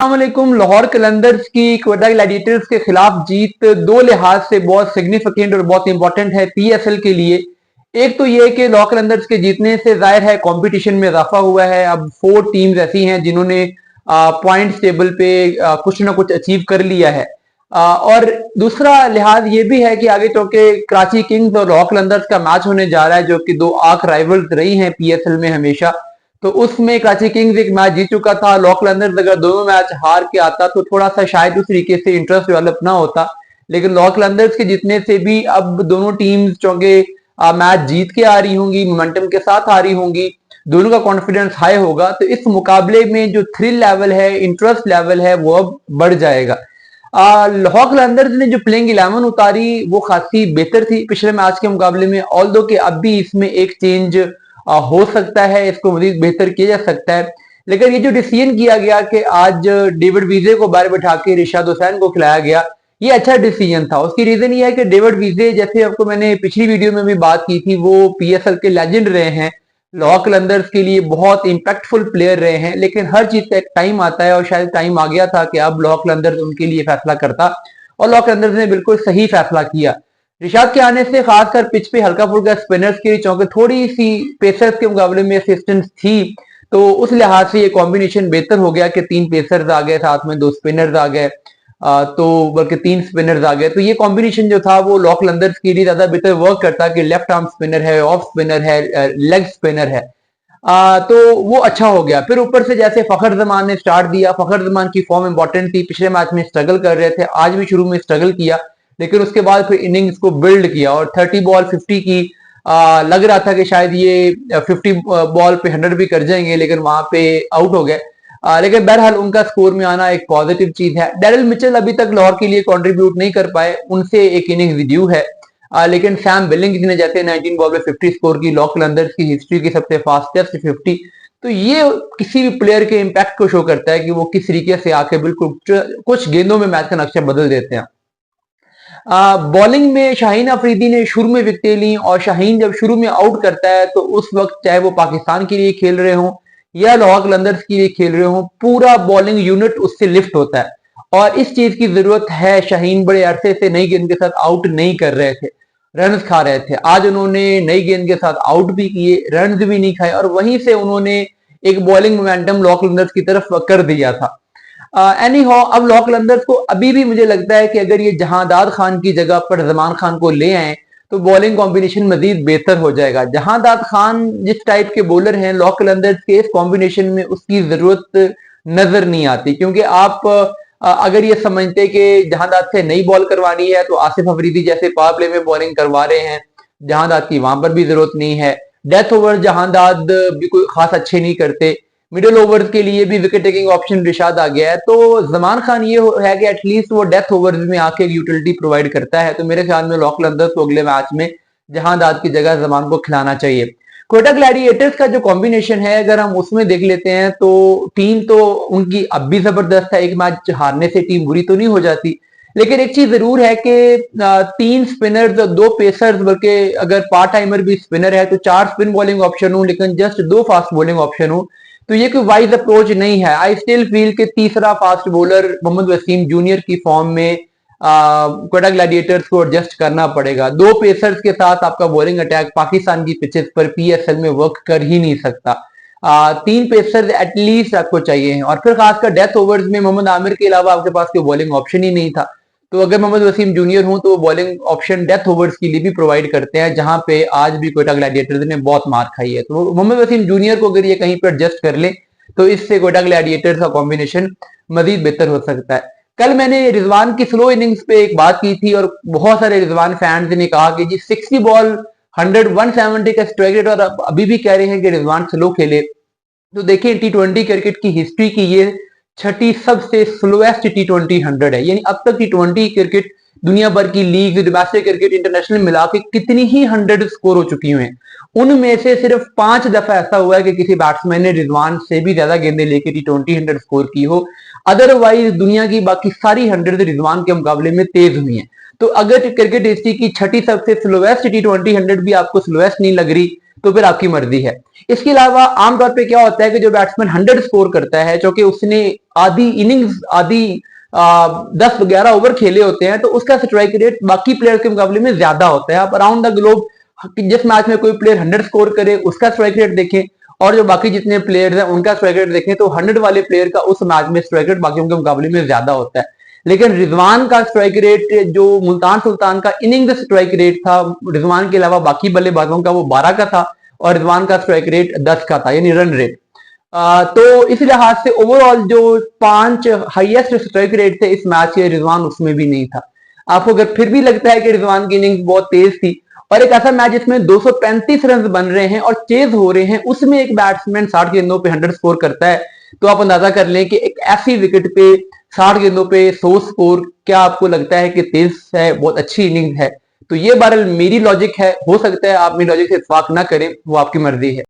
अस्सलामुअलैकुम। लाहौर कलंदर्स की क्वेटा ग्लैडिएटर्स के खिलाफ जीत दो लिहाज से बहुत सिग्निफिकेंट और बहुत इंपॉर्टेंट है पीएसएल के लिए। एक तो ये कि लाहौर कलंदर्स के जीतने से जाहिर है कंपटीशन में इजाफा हुआ है। अब 4 टीम्स ऐसी हैं जिन्होंने पॉइंट्स टेबल पे कुछ ना कुछ अचीव कर लिया है। और दूसरा लिहाज ये भी है कि आगे चल के कराची किंग्स और लाहौर कलंदर्स का मैच होने जा रहा है, जो कि दो आर्क राइवल्स रही हैं पीएसएल में हमेशा। तो उसमें कराची किंग्स एक मैच जीत चुका था। लाहौर कलंदर्स अगर दोनों मैच हार के आता तो थोड़ा सा शायद उस तरीके से इंटरेस्ट डेवलप ना होता, लेकिन लाहौर कलंदर्स के जीतने से भी अब दोनों टीम्स चूंकि मैच जीत के आ रही होंगी, मोमेंटम के साथ आ रही होंगी, दोनों का कॉन्फिडेंस हाई होगा, तो इस मुकाबले में जो थ्रिल लेवल है, इंटरेस्ट लेवल है, वो अब बढ़ जाएगा। लाहौर कलंदर्स ने जो प्लेइंग 11 उतारी वो खासी बेहतर थी पिछले मैच के मुकाबले में, ऑल्दो कि अब भी इसमें एक चेंज हो सकता है, इसको मजीद बेहतर किया जा सकता है। लेकिन ये जो डिसीजन किया गया कि आज डेविड वीजे को बाहर बैठा के रिशाद हुसैन को खिलाया गया, ये अच्छा डिसीजन था। उसकी रीजन ये है कि डेविड वीजे, जैसे आपको मैंने पिछली वीडियो में भी बात की थी, वो पीएसएल के लेजेंड रहे हैं, लाहौर कलंदर्स के लिए बहुत इंपैक्टफुल प्लेयर रहे हैं। लेकिन हर चीज का एक टाइम आता है और शायद टाइम आ गया था कि अब लाहौर कलंदर्स उनके लिए फैसला करता, और लाहौर कलंदर्स ने बिल्कुल सही फैसला किया। रिशाद के आने से खासकर पिच पे हल्का फुल्का स्पिनर्स की चौके थोड़ी सी पेसर्स के मुकाबले में असिस्टेंस थी, तो उस लिहाज से ये कॉम्बिनेशन बेहतर हो गया कि 3 पेसर्स आ गए, साथ में 2 स्पिनर्स आ गए, तो बल्कि 3 स्पिनर्स आ गए। तो ये कॉम्बिनेशन जो था वो लाहौर कलंदर्स के लिए ज्यादा बेहतर वर्क करता कि लेफ्ट आर्म स्पिनर है, ऑफ स्पिनर है, लेग स्पिनर है। तो वो अच्छा हो गया। फिर ऊपर से जैसे फखर जमान ने स्टार्ट दिया, फखर जमान की फॉर्म इंपॉर्टेंट थी, पिछले मैच में स्ट्रगल कर रहे थे, आज भी शुरू में स्ट्रगल किया, लेकिन उसके बाद फिर इनिंग्स को बिल्ड किया और 30 बॉल 50 की लग रहा था कि शायद ये 50 बॉल पे 100 भी कर जाएंगे, लेकिन वहां पे आउट हो गए। लेकिन बहरहाल उनका स्कोर में आना एक पॉजिटिव चीज है। डेरिल मिचेल अभी तक लाहौर के लिए कंट्रीब्यूट नहीं कर पाए, उनसे एक इनिंग्स ड्यू है। लेकिन सैम बिलिंग्स ने जैसे 19 बॉल में 50 स्कोर की, लाहौर कलंदर्स की हिस्ट्री की सबसे फास्टेस्ट 50, तो ये किसी भी प्लेयर के इम्पैक्ट को शो करता है कि वो किस तरीके से आके बिल्कुल कुछ गेंदों में मैच का नक्शा बदल देते हैं। बॉलिंग में शाहीन अफरीदी ने शुरू में विकेटें ली, और शाहीन जब शुरू में आउट करता है तो उस वक्त चाहे वो पाकिस्तान के लिए खेल रहे हों या लाहौर कलंदर्स के लिए खेल रहे हों, पूरा बॉलिंग यूनिट उससे लिफ्ट होता है, और इस चीज की जरूरत है। शाहीन बड़े अरसे से नई गेंद के साथ आउट नहीं कर रहे थे, रन खा रहे थे। आज उन्होंने नई गेंद के साथ आउट भी किए, रन भी नहीं खाए, और वहीं से उन्होंने एक बॉलिंग मोमेंटम लाहौर कलंदर्स की तरफ कर दिया था। एनी हाउ, अब लाहौर कलंदर्स को अभी भी मुझे लगता है कि अगर ये जहांदाद खान की जगह पर जमान खान को ले आए तो बॉलिंग कॉम्बिनेशन मजीद बेहतर हो जाएगा। जहांदाद खान जिस टाइप के बॉलर हैं, लाहौर कलंदर्स के इस कॉम्बिनेशन में उसकी जरूरत नजर नहीं आती, क्योंकि आप अगर ये समझते कि जहांदाद से नई बॉल करवानी है तो आसिफ अफरीदी जैसे पावर प्ले में बॉलिंग करवा रहे हैं, जहांदाद की वहां पर भी जरूरत नहीं है। डेथ ओवर जहांदाद भी कोई खास अच्छे नहीं करते, मिडिल ओवर्स के लिए भी विकेट टेकिंग ऑप्शन रिशाद आ गया है, तो जमान खान ये है कि एटलीस्ट वो डेथ ओवर्स में आके यूटिलिटी प्रोवाइड करता है। तो मेरे ख्याल में लाहौर कलंदर्स को अगले मैच में जहांदाद की जगह जमान को खिलाना चाहिए। क्वेटा ग्लैडिएटर्स का जो कॉम्बिनेशन है, अगर हम उसमें देख लेते हैं तो टीम तो उनकी अब भी जबरदस्त है। एक मैच हारने से टीम बुरी तो नहीं हो जाती, लेकिन एक चीज जरूर है कि 3 स्पिनर्स और 2 पेसर्स, बल्कि अगर पार्ट टाइमर भी स्पिनर है तो 4 स्पिन बॉलिंग ऑप्शन हो, लेकिन जस्ट 2 फास्ट बॉलिंग ऑप्शन हो, तो ये कोई वाइज अप्रोच नहीं है। आई स्टिल फील कि तीसरा fast bowler Mohammad Wasim junior की फॉर्म में क्वेटा ग्लैडिएटर्स को एडजस्ट करना पड़ेगा। 2 पेसर्स के साथ आपका बॉलिंग अटैक पाकिस्तान की पिचेस पर पीएसएल में वर्क कर ही नहीं सकता। 3 पेसर्स एटलीस्ट आपको चाहिए, और फिर खासकर डेथ ओवर्स में मोहम्मद आमिर के अलावा आपके पास कोई बॉलिंग ऑप्शन ही नहीं था। तो अगर मोहम्मद वसीम जूनियर हूं तो वो बॉलिंग ऑप्शन डेथ ओवर्स के लिए भी प्रोवाइड करते हैं, जहां पे आज भी क्वेटा ग्लैडिएटर्स ने बहुत मार खाई है। तो मोहम्मद वसीम जूनियर को अगर ये कहीं पर एडजस्ट कर ले तो इससे क्वेटा ग्लैडिएटर्स का कॉम्बिनेशन मजीद बेहतर हो सकता है। कल मैंने रिजवान की स्लो इनिंग्स पे एक बात की थी, और बहुत सारे रिजवान फैंस ने कहा कि जी 60 बॉल 100 170 का स्ट्राइक रेट, और अभी भी कह रहे हैं कि रिजवान स्लो खेले। तो देखिए T20 क्रिकेट की हिस्ट्री की ये 6ठी सबसे स्लोएस्ट T20 100 है। यानी अब तक T20 क्रिकेट दुनिया भर की लीग, डोमेस्टिक क्रिकेट, इंटरनेशनल मिला के कितनी ही 100 स्कोर हो चुकी हुई हैं, उनमें से सिर्फ 5 दफा ऐसा हुआ है कि किसी बैट्समैन ने रिजवान से भी ज्यादा गेंदें लेके T20 100 स्कोर की हो। अदरवाइज दुनिया की बाकी सारी 100 रिजवान के मुकाबले में तेज हुई हैं। तो अगर क्रिकेट हिस्ट्री की 6ठी सबसे स्लोएस्ट T20 100 भी आपको स्लोएस्ट नहीं लग रही, तो फिर आपकी मर्जी है। इसके अलावा आमतौर पे क्या होता है कि जो बैट्समैन 100 स्कोर करता है, क्योंकि उसने आधी इनिंग्स आधी 10-11 ओवर खेले होते हैं, तो उसका स्ट्राइक रेट बाकी प्लेयर्स के मुकाबले में ज्यादा होता है। आप अराउंड द ग्लोब जिस मैच में कोई प्लेयर 100 स्कोर करे उसका स्ट्राइक रेट देखें, और जो बाकी जितने प्लेयर्स हैं उनका स्ट्राइक रेट देखें, तो 100 वाले प्लेयर का उस मैच में स्ट्राइक रेट बाकियों के मुकाबले में ज्यादा होता है। लेकिन रिजवान का स्ट्राइक रेट, जो मुल्तान सुल्तान का इनिंग स्ट्राइक रेट था, रिजवान के अलावा बाकी बल्लेबाजों का वो 12 का था, और रिजवान का स्ट्राइक रेट 10 का था, यानी रन रेट। तो इस लिहाज से ओवरऑल जो 5 हाईएस्ट स्ट्राइक रेट थे इस मैच के, रिजवान उसमें भी नहीं था। आपको अगर फिर भी लगता है कि रिजवान की इनिंग्स बहुत तेज थी, और एक ऐसा मैच जिसमें 235 रन बन रहे हैं और चेज हो रहे हैं, उसमें एक बैट्समैन 60 गेंदों पे 100 स्कोर करता है, तो आप अंदाजा कर लें कि एक ऐसी विकेट पे 60 गेंदों पे 100 स्कोर, क्या आपको लगता है कि तेज है, बहुत अच्छी इनिंग है? तो ये बहरहाल मेरी लॉजिक है, हो सकता है आप मेरी लॉजिक से इत्तेफाक ना करें, वो आपकी मर्जी है।